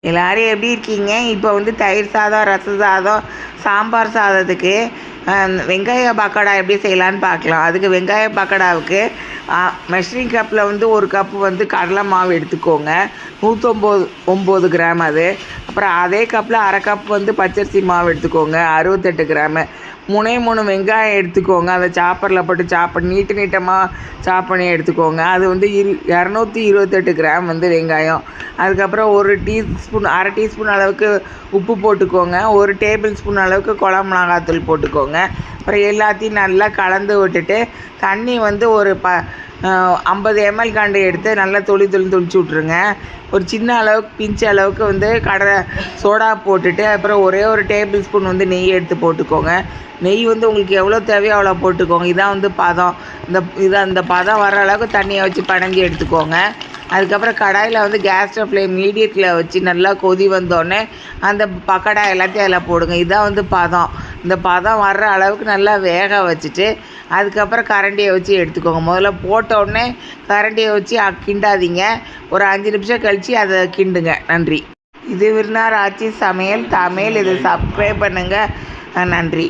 எல்லோரும் எப்படி இருக்கீங்க? இப்போ வந்து தயிர் சாதம், ரச சாதம், சாம்பார் சாதத்துக்கு வெங்காய பக்கோடா எப்படி செய்யலான்னு பார்க்கலாம். அதுக்கு வெங்காய பக்கோடாவுக்கு மெஷரிங் கப்பில் வந்து 1 கப்பு வந்து கடலை மாவு எடுத்துக்கோங்க. 109 கிராம் அது. அப்புறம் அதே கப்பில் 1/2 கப் வந்து பச்சரிசி மாவு எடுத்துக்கோங்க. 68 கிராமு. 3 வெங்காயம் எடுத்துக்கோங்க. அதை சாப்பரில் போட்டு நீட்டமாக சாப் பண்ணி எடுத்துக்கோங்க. அது வந்து 228 கிராம் வந்து வெங்காயம். அதுக்கப்புறம் 1 டீஸ்பூன் 1/2 டீஸ்பூன் அளவுக்கு உப்பு போட்டுக்கோங்க. 1 டேபிள் ஸ்பூன் அளவுக்கு குழம்பு மிளகாத்தூள் போட்டுக்கோங்க. அப்புறம் எல்லாத்தையும் நல்லா கலந்து விட்டுட்டு தண்ணி வந்து ஒரு 50 ml கண்டு எடுத்து நல்லா தொளிச்சு விட்ருங்க. ஒரு சின்ன அளவுக்கு பிஞ்ச அளவுக்கு வந்து சோடா போட்டுட்டு அப்புறம் ஒரே 1 டேபிள் ஸ்பூன் வந்து நெய் எடுத்து போட்டுக்கோங்க. நெய் வந்து உங்களுக்கு எவ்வளோ தேவையோ அவ்வளோ போட்டுக்கோங்க. இதான் வந்து பதம். இந்த பதம் வர அளவுக்கு தண்ணியை வச்சு படைஞ்சி எடுத்துக்கோங்க. அதுக்கப்புறம் கடாயில் வந்து கேஸ் ஃப்ளேம் மீடியத்தில் வச்சு நல்லா கொதி வந்தோடனே அந்த பக்கோடா எல்லாத்தையும் அதில் போடுங்க. இதான் வந்து பதம். இந்த பதம் வர்ற அளவுக்கு நல்லா வேக வச்சுட்டு அதுக்கப்புறம் கரண்டியை வச்சு எடுத்துக்கோங்க. முதல்ல போட்ட உடனே கரண்டியை வச்சு கிண்டாதீங்க. ஒரு 5 நிமிஷம் கழித்து அதை கிண்டுங்க. நன்றி. இது விருந்தார் ஆச்சி சமையல் தமிழ். இது சப்ஸ்கிரைப் பண்ணுங்கள். நன்றி.